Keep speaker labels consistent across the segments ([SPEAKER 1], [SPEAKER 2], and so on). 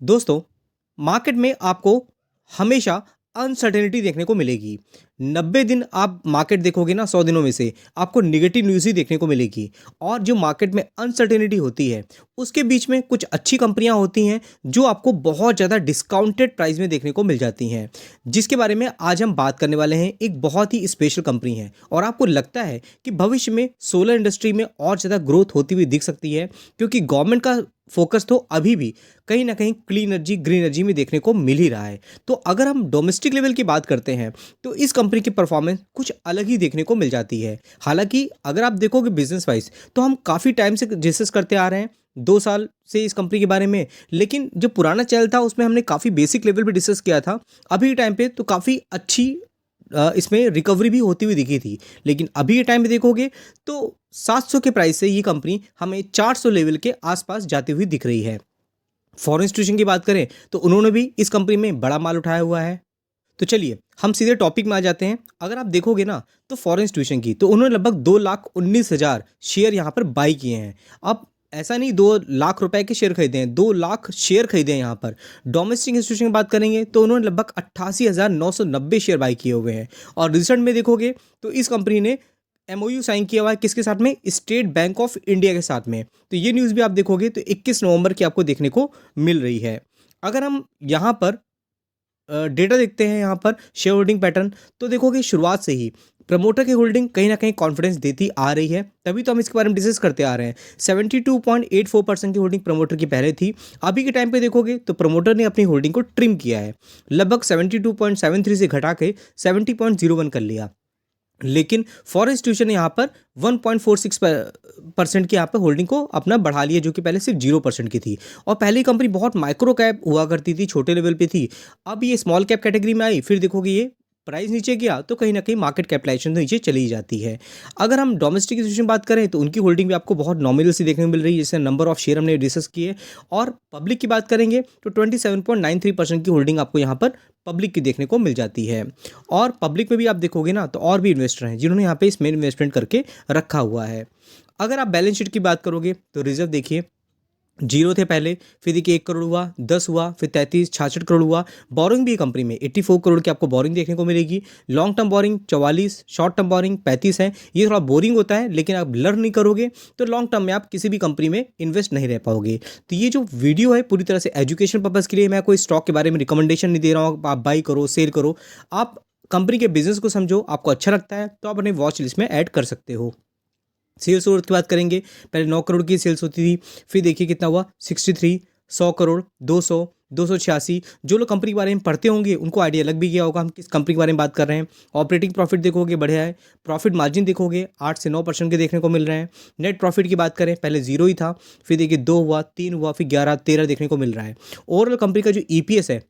[SPEAKER 1] दोस्तों, मार्केट में आपको हमेशा अनसर्टेनिटी देखने को मिलेगी। 90 दिन आप मार्केट देखोगे ना 100 दिनों में से आपको नेगेटिव न्यूज़ ही देखने को मिलेगी। और जो मार्केट में अनसर्टेनिटी होती है, उसके बीच में कुछ अच्छी कंपनियां होती हैं जो आपको बहुत ज़्यादा डिस्काउंटेड प्राइस में देखने को मिल जाती हैं। जिसके बारे में आज हम बात करने वाले हैं, एक बहुत ही स्पेशल कंपनी है और आपको लगता है कि भविष्य में सोलर इंडस्ट्री में और ज़्यादा ग्रोथ होती हुई दिख सकती है, क्योंकि गवर्नमेंट का फोकस तो अभी भी कहीं ना कहीं क्लीन एनर्जी, ग्रीन एनर्जी में देखने को मिल ही रहा है। तो अगर हम डोमेस्टिक लेवल की बात करते हैं तो इस कंपनी की परफॉर्मेंस कुछ अलग ही देखने को मिल जाती है। हालांकि अगर आप देखोगे बिजनेस वाइज तो हम काफ़ी टाइम से डिस्कस करते आ रहे हैं, 2 साल से इस कंपनी के बारे में। लेकिन जो पुराना चैनल था उसमें हमने काफ़ी बेसिक लेवल पे डिस्कस किया था। अभी के टाइम पे तो काफ़ी अच्छी इसमें रिकवरी भी होती हुई दिखी थी। लेकिन अभी के टाइम पे देखोगे तो 700 के प्राइस से ये कंपनी हमें 400 लेवल के आसपास जाती हुई दिख रही है। फॉरेन इंस्टीट्यूशन की बात करें तो उन्होंने भी इस कंपनी में बड़ा माल उठाया हुआ है। तो चलिए हम सीधे टॉपिक में आ जाते हैं। अगर आप देखोगे ना तो फॉरेन इंस्टीट्यूशन की तो उन्होंने लगभग 2,19,000 शेयर यहाँ पर बाई किए हैं। अब ऐसा नहीं 2 लाख रुपए के शेयर खरीदे हैं, 2 लाख शेयर खरीदे हैं यहाँ पर। डोमेस्टिक इंस्टीट्यूशन की बात करेंगे तो उन्होंने लगभग 88,990 शेयर बाई किए हुए हैं। और रिसेंट में देखोगे तो इस कंपनी ने एमओयू साइन किया हुआ है किसके साथ में? स्टेट बैंक ऑफ इंडिया के साथ में। तो ये न्यूज़ भी आप देखोगे तो 21 नवंबर की आपको देखने को मिल रही है। अगर हम यहाँ पर डेटा देखते हैं, यहाँ पर शेयर होल्डिंग पैटर्न, तो देखोगे शुरुआत से ही प्रमोटर की होल्डिंग कहीं ना कहीं कॉन्फिडेंस देती आ रही है। तभी तो हम इसके बारे में डिस्कस करते आ रहे हैं। 72.84% की होल्डिंग प्रमोटर की पहले थी। अभी के टाइम पे देखोगे तो प्रमोटर ने अपनी होल्डिंग को ट्रिम किया है, लगभग 72.73 से घटा के 70.01 कर लिया। लेकिन फॉरेन इंस्टीट्यूशन ने यहाँ पर 1.46% की यहाँ पर होल्डिंग को अपना बढ़ा लिया, जो कि पहले सिर्फ 0% की थी। और पहले ही कंपनी बहुत माइक्रो कैप हुआ करती थी, छोटे लेवल पे थी। अब ये स्मॉल कैप कैटेगरी में आई, फिर देखोगे ये प्राइस नीचे गया तो कहीं ना कहीं मार्केट कैपिटलाइजेशन तो नीचे चली जाती है। अगर हम डोमेस्टिक इंस्टीट्यूशन बात करें तो उनकी होल्डिंग भी आपको बहुत नॉमिनल सी देखने को मिल रही है, जैसे नंबर ऑफ शेयर हमने डिस्कस किए। और पब्लिक की बात करेंगे तो 27.93% की होल्डिंग आपको यहाँ पर पब्लिक की देखने को मिल जाती है। और पब्लिक में भी आप देखोगे ना तो और भी इन्वेस्टर हैं जिन्होंने यहाँ पे इसमें इन्वेस्टमेंट करके रखा हुआ है। अगर आप बैलेंस शीट की बात करोगे तो रिजर्व देखिए, 0 थे पहले, फिर देखिए 1 करोड़ हुआ, 10 हुआ, फिर 33, 66 करोड़ हुआ। बोरिंग भी कंपनी में 84 करोड़ की आपको बोरिंग देखने को मिलेगी। Long term borrowing 44, short term borrowing 35 है। ये थोड़ा बोरिंग होता है, लेकिन आप लर्न नहीं करोगे तो लॉन्ग टर्म में आप किसी भी कंपनी में इन्वेस्ट नहीं रह पाओगे। तो ये जो वीडियो है पूरी तरह से एजुकेशन पर्पज़ के लिए, मैं कोई स्टॉक के बारे में रिकमेंडेशन नहीं दे रहा हूँ आप बाई करो सेल करो। आप कंपनी के बिजनेस को समझो, आपको अच्छा लगता है तो आप अपने वॉच लिस्ट में ऐड कर सकते हो। सेल्स ग्रोथ की बात करेंगे, पहले 9 करोड़ की सेल्स होती थी, फिर देखिए कितना हुआ 63, 100 करोड़, 200, 286। जो लोग कंपनी के बारे में पढ़ते होंगे उनको आइडिया लग भी गया होगा हम किस कंपनी के बारे में बात कर रहे हैं। ऑपरेटिंग प्रॉफिट देखोगे बढ़िया है, प्रॉफिट मार्जिन देखोगे 8 से 9% के देखने को मिल रहे हैं। नेट प्रॉफिट की बात करें, पहले 0 ही था, फिर देखिए 2 हुआ, 3 हुआ, फिर 11, 13 देखने को मिल रहा है। ओवरऑल कंपनी का जो ईपीएस है,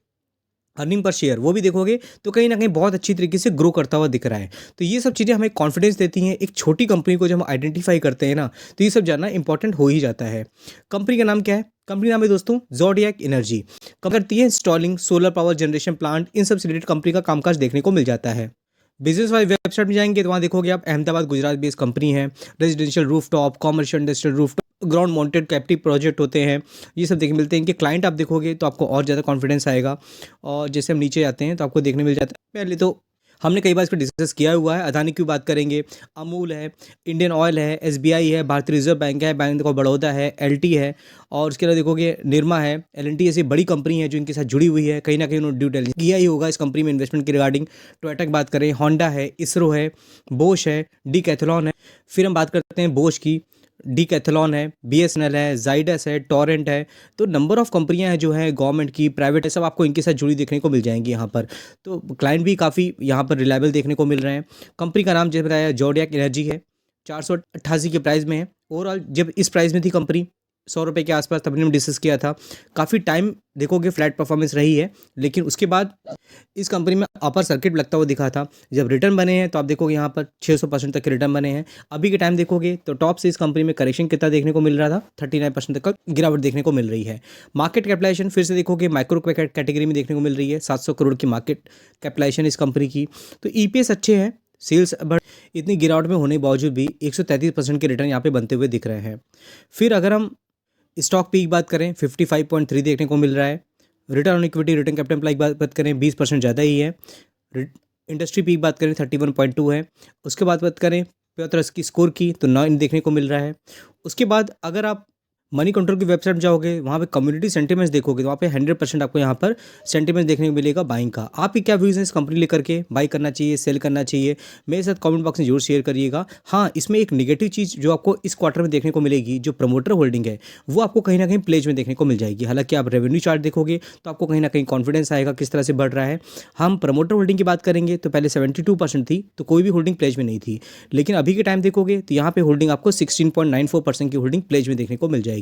[SPEAKER 1] अर्निंग पर शेयर, वो भी देखोगे तो कहीं ना कहीं बहुत अच्छी तरीके से ग्रो करता हुआ दिख रहा है। तो ये सब चीज़ें हमें कॉन्फिडेंस देती हैं। एक छोटी कंपनी को जब हम आइडेंटिफाई करते हैं ना तो ये सब जानना इंपॉर्टेंट हो ही जाता है। कंपनी का नाम क्या है? कंपनी नाम है दोस्तों ज़ोडिएक एनर्जी। कंपनी करती है installing solar power generation plant, इन सब से रिलेटेड कंपनी का कामकाज देखने को मिल जाता है। बिजनेस वाली वेबसाइट में जाएंगे तो वहाँ देखोगे आप अहमदाबाद गुजरात बेस्ड कंपनी है। Residential rooftop, commercial industrial rooftop, ground mounted captive project होते हैं, ये सब देखने मिलते हैं। इनके क्लाइंट आप देखोगे तो आपको और ज़्यादा कॉन्फिडेंस आएगा। और जैसे हम नीचे आते हैं तो आपको देखने मिल जाता है, पहले तो हमने कई बार इस पर डिस्कस किया हुआ है। अदानी की बात करेंगे, अमूल है, इंडियन ऑयल है, एसबीआई है, भारतीय रिजर्व बैंक है, बैंक ऑफ बड़ौदा है, एलटी है। और उसके अलावा देखोगे निरमा है, एलएनटी ऐसी बड़ी कंपनी है जो इनके साथ जुड़ी हुई है। कहीं ना कहीं उन्होंने ड्यू डिलिजेंस किया ही होगा इस कंपनी में इन्वेस्टमेंट के रिगार्डिंग। टोयोटा की बात करें, होंडा है, इसरो है, बोश है, डीकैथलॉन है। फिर हम बात करते हैं बोश की, डीकैथलॉन है, बीएसएनएल है, जाइडस है, टोरेंट है। तो नंबर ऑफ कंपनियां हैं जो है गवर्नमेंट की, प्राइवेट है, सब आपको इनके साथ जुड़ी देखने को मिल जाएंगी यहाँ पर। तो क्लाइंट भी काफ़ी यहाँ पर रिलायबल देखने को मिल रहे हैं। कंपनी का नाम जैसे बताया ज़ोडिएक एनर्जी है, 488 के प्राइस में है। ओवरऑल जब इस प्राइस में थी कंपनी 100 रुपये के आसपास, तब हमने डिस्कस किया था। काफ़ी टाइम देखोगे फ्लैट परफॉर्मेंस रही है, लेकिन उसके बाद इस कंपनी में अपर सर्किट लगता हुआ दिखा था। जब रिटर्न बने हैं तो आप देखोगे यहाँ पर 600% तक के रिटर्न बने हैं। अभी के टाइम देखोगे तो टॉप से इस कंपनी में करेक्शन कितना देखने को मिल रहा था, 39% तक का गिरावट देखने को मिल रही है। मार्केट कैपिटलाइजेशन फिर से देखोगे माइक्रो कैटेगरी में देखने को मिल रही है, 700 करोड़ की मार्केट कैपिटलाइजेशन इस कंपनी की। तो ईपीएस अच्छे हैं, सेल्स बट इतनी गिरावट में होने के बावजूद भी 133% के रिटर्न यहाँ पे बनते हुए दिख रहे हैं। फिर अगर हम स्टॉक पी की बात करें, 55.3 देखने को मिल रहा है। Return on equity, return capital employ की बात करें 20% ज़्यादा ही है। इंडस्ट्री पीक बात करें 31.2 है। उसके बाद बात करें प्योत्रस की स्कोर की तो 9 देखने को मिल रहा है। उसके बाद अगर आप मनी कंट्रोल की वेबसाइट में जाओगे, वहाँ पे कम्युनिटी सेंटिमेंट्स देखोगे तो वहाँ पे 100% आपको यहाँ पर सेंटिमेंट्स देखने को मिलेगा बाइंग का। आपकी क्या व्यूज़ हैं इस कंपनी लेकर के, बाई करना चाहिए, सेल करना चाहिए, मेरे साथ कमेंट बॉक्स में जरूर शेयर करिएगा। हाँ, इसमें एक नेगेटिव चीज़ जो आपको इस क्वार्टर में देखने को मिलेगी, जो प्रमोटर होल्डिंग है वो आपको कहीं ना कहीं प्लेज में देखने को मिल जाएगी। हालांकि आप रेवेन्यू चार्ट देखोगे तो आपको कहीं ना कहीं कॉन्फिडेंस आएगा किस तरह से बढ़ रहा है। हम प्रमोटर होल्डिंग की बात करेंगे तो पहले 72% थी, तो कोई भी होल्डिंग प्लेज में नहीं थी। लेकिन अभी के टाइम देखोगे तो यहाँ पे होल्डिंग आपको 16.94% की होल्डिंग प्लेज में देखने को मिल जाएगी।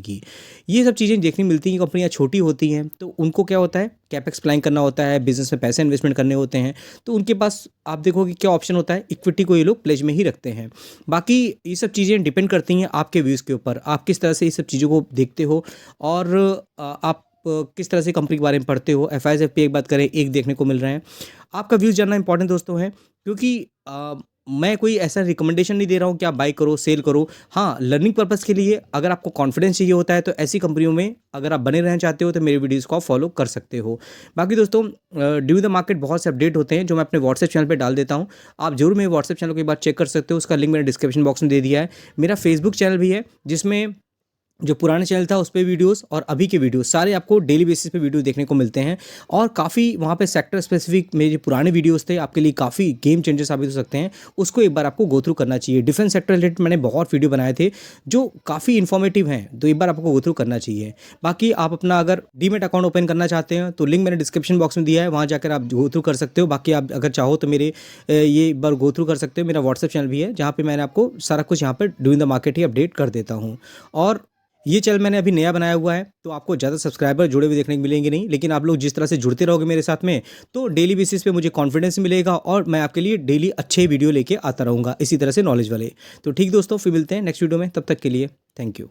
[SPEAKER 1] ये सब चीज़ें देखने मिलती हैं। कंपनियाँ छोटी होती हैं तो उनको क्या होता है, कैपेक्स प्लान करना होता है, बिजनेस में पैसे इन्वेस्टमेंट करने होते हैं, तो उनके पास आप देखोगे क्या ऑप्शन होता है, इक्विटी को ये लोग प्लेज में ही रखते हैं। बाकी ये सब चीज़ें डिपेंड करती हैं आपके व्यूज़ के ऊपर, आप किस तरह से ये सब चीज़ों को देखते हो और आप किस तरह से कंपनी के बारे में पढ़ते हो। FISFP की बात करें 1 देखने को मिल रहे हैं। आपका व्यूज़ जानना इंपॉर्टेंट दोस्तों है, क्योंकि मैं कोई ऐसा रिकमेंडेशन नहीं दे रहा हूँ कि आप बाई करो, सेल करो। हाँ, लर्निंग पर्पज़ के लिए अगर आपको कॉन्फिडेंस चाहिए होता है तो ऐसी कंपनियों में अगर आप बने रहना चाहते हो तो मेरे वीडियोज़ को आप फॉलो कर सकते हो। बाकी दोस्तों ड्यू द मार्केट बहुत से अपडेट होते हैं जो मैं अपने व्हाट्सएप चैनल पे डाल देता हूँ। आप जरूर मेरे व्हाट्सएप चैनल को एक बार चेक कर सकते हो, उसका लिंक मैंने डिस्क्रिप्शन बॉक्स में दे दिया है। मेरा फेसबुक चैनल भी है जिसमें जो पुराना चैनल था उस पे वीडियोस और अभी के वीडियोस सारे आपको डेली बेसिस पे वीडियो देखने को मिलते हैं। और काफ़ी वहाँ पे सेक्टर स्पेसिफिक मेरे जो पुराने वीडियोस थे आपके लिए काफ़ी गेम चेंजर साबित हो सकते हैं, उसको एक बार आपको गो थ्रू करना चाहिए। डिफेंस सेक्टर रिलेटेड मैंने बहुत वीडियो बनाए थे जो काफ़ी इन्फॉर्मेटिव हैं, तो एक बार आपको गो थ्रू करना चाहिए। बाकी आप अपना अगर डीमेट अकाउंट ओपन करना चाहते हैं तो लिंक मैंने डिस्क्रिप्शन बॉक्स में दिया है, वहाँ जाकर आप गो थ्रू कर सकते हो। बाकी आप अगर चाहो तो मेरे ये एक बार गो थ्रू कर सकते हो। मेरा व्हाट्सएप चैनल भी है जहाँ पर मैंने आपको सारा कुछ यहाँ पर doing the market he update कर देता हूँ। और ये चैनल मैंने अभी नया बनाया हुआ है तो आपको ज़्यादा सब्सक्राइबर जुड़े हुए देखने को मिलेंगे नहीं, लेकिन आप लोग जिस तरह से जुड़ते रहोगे मेरे साथ में तो डेली बेसिस पे मुझे कॉन्फिडेंस मिलेगा और मैं आपके लिए डेली अच्छे वीडियो लेके आता रहूँगा इसी तरह से नॉलेज वाले। तो ठीक दोस्तों, फिर मिलते हैं नेक्स्ट वीडियो में, तब तक के लिए थैंक यू।